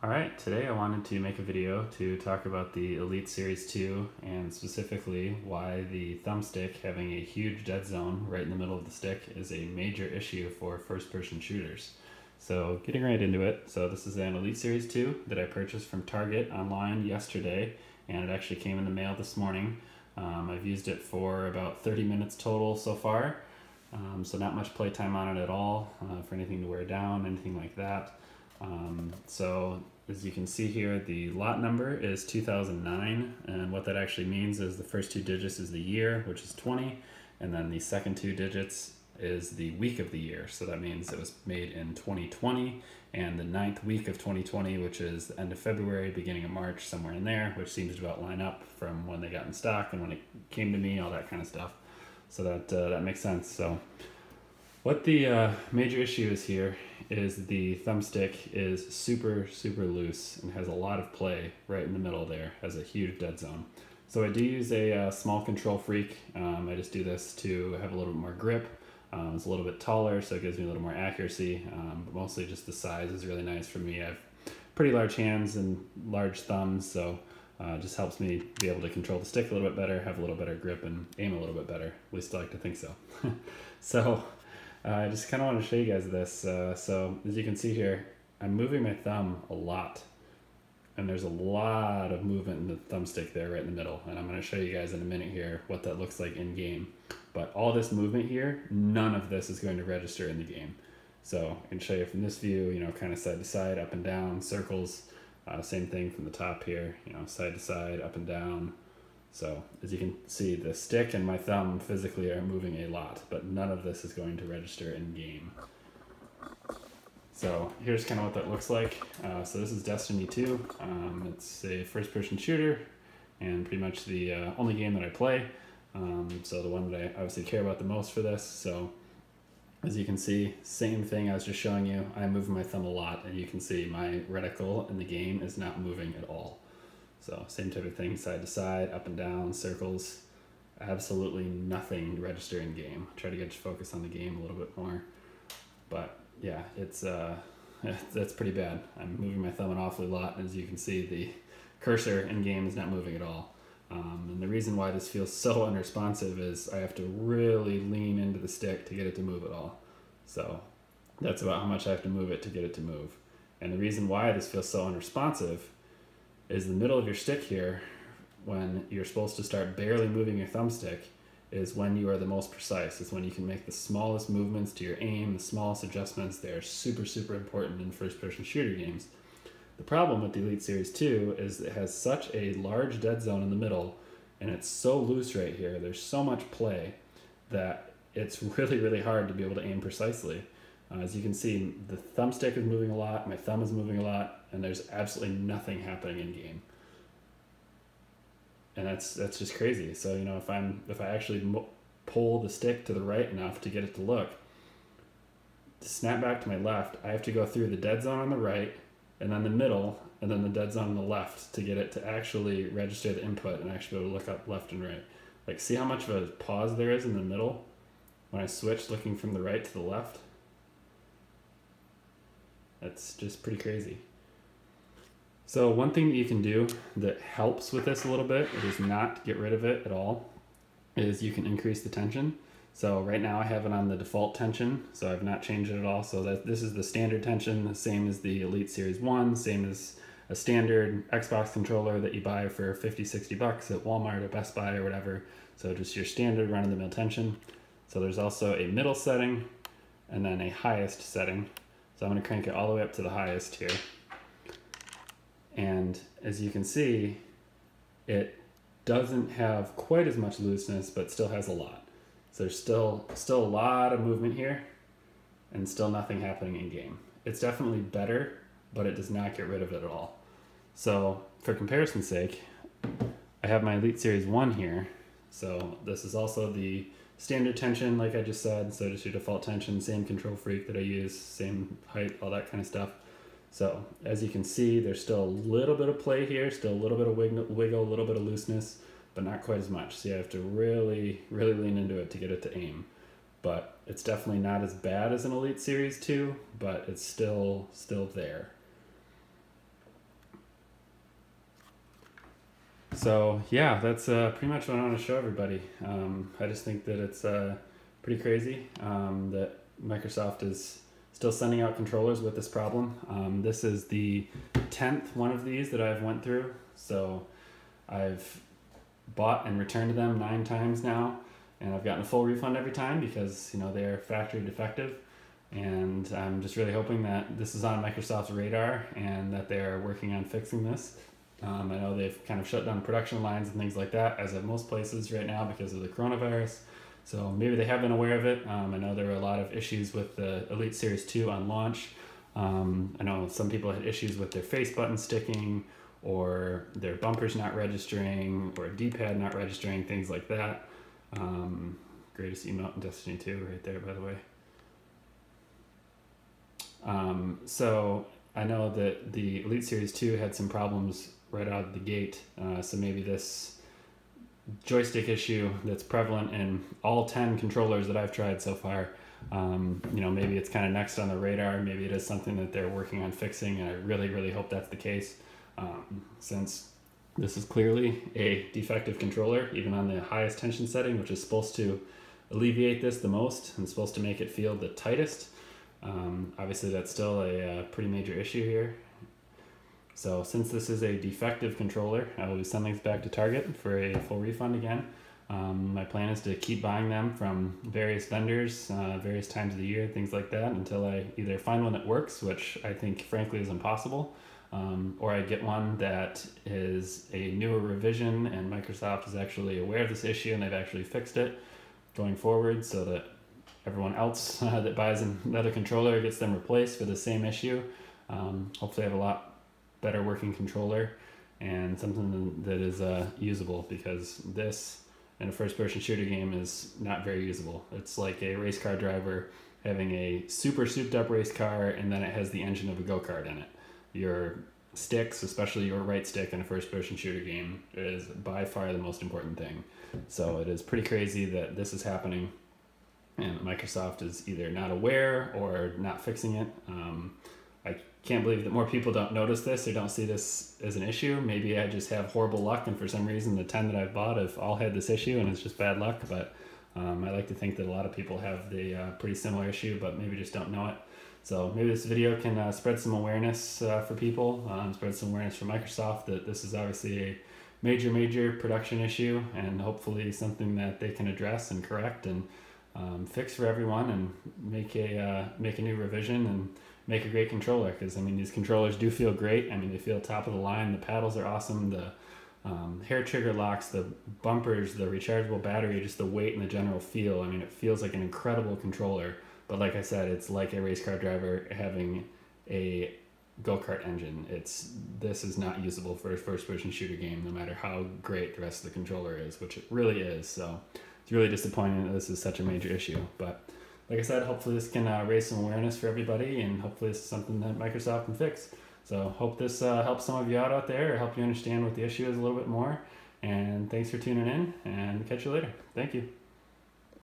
Alright, today I wanted to make a video to talk about the Elite Series 2 and specifically why the thumbstick having a huge dead zone right in the middle of the stick is a major issue for first-person shooters. So getting right into it, so this is an Elite Series 2 that I purchased from Target online yesterday, and it actually came in the mail this morning. I've used it for about 30 minutes total so far, so not much playtime on it at all for anything to wear down, anything like that. So as you can see here, the lot number is 2009, and what that actually means is the first two digits is the year, which is 20, and then the second two digits is the week of the year. So that means it was made in 2020, and the 9th week of 2020, which is the end of February, beginning of March, somewhere in there, which seems to about line up from when they got in stock and when it came to me, all that kind of stuff. So that makes sense. So what the major issue is here is the thumbstick is super loose and has a lot of play right in the middle there, has a huge dead zone. So I do use a small control freak. I just do this to have a little bit more grip. It's a little bit taller, so it gives me a little more accuracy, but mostly just the size is really nice for me. I have pretty large hands and large thumbs, so it just helps me be able to control the stick a little bit better, have a little better grip, and aim a little bit better. At least I like to think so. So I just kind of want to show you guys this. So as you can see here, I'm moving my thumb a lot, and there's a lot of movement in the thumbstick there right in the middle, and I'm going to show you guys in a minute here what that looks like in game. But all this movement here, none of this is going to register in the game. So I can show you from this view, you know, kind of side to side, up and down, circles, same thing from the top here, you know, side to side, up and down. So as you can see, the stick and my thumb physically are moving a lot, but none of this is going to register in game. So here's kind of what that looks like. So this is Destiny 2. It's a first-person shooter and pretty much the only game that I play. So the one that I obviously care about the most for this. So as you can see, same thing I was just showing you. I'm moving my thumb a lot, and you can see my reticle in the game is not moving at all. So same type of thing, side to side, up and down, circles, absolutely nothing register in game. Try to get you focused on the game a little bit more. But yeah, that's pretty bad. I'm moving my thumb an awfully lot, and as you can see, the cursor in game is not moving at all. And the reason why this feels so unresponsive is I have to really lean into the stick to get it to move at all. So that's about how much I have to move it to get it to move. And the reason why this feels so unresponsive is the middle of your stick here, when you're supposed to start barely moving your thumbstick, is when you are the most precise. It's when you can make the smallest movements to your aim, the smallest adjustments. They're super important in first-person shooter games. The problem with the Elite Series 2 is it has such a large dead zone in the middle, and it's so loose right here, there's so much play, that it's really hard to be able to aim precisely. As you can see, the thumbstick is moving a lot, my thumb is moving a lot, and there's absolutely nothing happening in game. And that's just crazy. So, you know, if I actually pull the stick to the right enough to get it to look, to snap back to my left, I have to go through the dead zone on the right, and then the middle, and then the dead zone on the left to get it to actually register the input and actually be able to look up left and right. Like, see how much of a pause there is in the middle when I switch looking from the right to the left? That's just pretty crazy. So one thing that you can do that helps with this a little bit, it is not get rid of it at all, is you can increase the tension. So right now I have it on the default tension, so I've not changed it at all. So this is the standard tension, the same as the Elite Series 1, same as a standard Xbox controller that you buy for 50, 60 bucks at Walmart or Best Buy or whatever. So just your standard run-of-the-mill tension. So there's also a middle setting and then a highest setting. So I'm going to crank it all the way up to the highest here. And as you can see, it doesn't have quite as much looseness, but still has a lot. So there's still a lot of movement here, and still nothing happening in game. It's definitely better, but it does not get rid of it at all. So for comparison's sake, I have my Elite Series 1 here. So this is also the standard tension, like I just said. So just your default tension, same control freak that I use, same height, all that kind of stuff. So as you can see, there's still a little bit of play here, still a little bit of wiggle, a little bit of looseness, but not quite as much. So you have to really lean into it to get it to aim. But it's definitely not as bad as an Elite Series 2, but it's still there. So yeah, that's pretty much what I want to show everybody. I just think that it's pretty crazy that Microsoft is still sending out controllers with this problem. This is the 10th one of these that I've went through. So I've bought and returned them 9 times now, and I've gotten a full refund every time because, you know, they're factory defective. And I'm just really hoping that this is on Microsoft's radar and that they're working on fixing this. I know they've kind of shut down production lines and things like that, as of most places right now because of the coronavirus. So maybe they have been aware of it. I know there were a lot of issues with the Elite Series 2 on launch. I know some people had issues with their face button sticking, or their bumpers not registering, or a D-pad not registering, things like that. Greatest emote in Destiny 2 right there, by the way. So I know that the Elite Series 2 had some problems right out of the gate. So maybe this joystick issue that's prevalent in all 10 controllers that I've tried so far, you know, maybe it's kind of next on the radar. Maybe it is something that they're working on fixing, and I really, really hope that's the case. Since this is clearly a defective controller, even on the highest tension setting, which is supposed to alleviate this the most and supposed to make it feel the tightest. Obviously that's still a pretty major issue here. So since this is a defective controller, I will be sending this back to Target for a full refund again. My plan is to keep buying them from various vendors, various times of the year, things like that, until I either find one that works, which I think frankly is impossible, or I get one that is a newer revision and Microsoft is actually aware of this issue and they've actually fixed it going forward, so that everyone else that buys another controller gets them replaced for the same issue. Hopefully I have a lot better working controller and something that is usable, because this in a first-person shooter game is not very usable. It's like a race car driver having a super souped-up race car and then it has the engine of a go-kart in it. Your sticks, especially your right stick in a first-person shooter game, is by far the most important thing. So it is pretty crazy that this is happening, and Microsoft is either not aware or not fixing it. I can't believe that more people don't notice this or don't see this as an issue. Maybe I just have horrible luck, and for some reason the 10 that I've bought have all had this issue and it's just bad luck, but I like to think that a lot of people have the pretty similar issue, but maybe just don't know it. So maybe this video can spread some awareness for people, spread some awareness for Microsoft that this is obviously a major production issue, and hopefully something that they can address and correct and fix for everyone, and make a new revision and make a great controller. Because I mean, these controllers do feel great. I mean, they feel top of the line. The paddles are awesome. The hair trigger locks, the bumpers, the rechargeable battery, just the weight and the general feel. I mean, it feels like an incredible controller. But like I said, it's like a race car driver having a go-kart engine. This is not usable for a first-person shooter game, no matter how great the rest of the controller is, which it really is. So it's really disappointing that this is such a major issue. But like I said, hopefully this can raise some awareness for everybody, and hopefully this is something that Microsoft can fix. So hope this helps some of you out there, or help you understand what the issue is a little bit more. And thanks for tuning in, and catch you later. Thank you.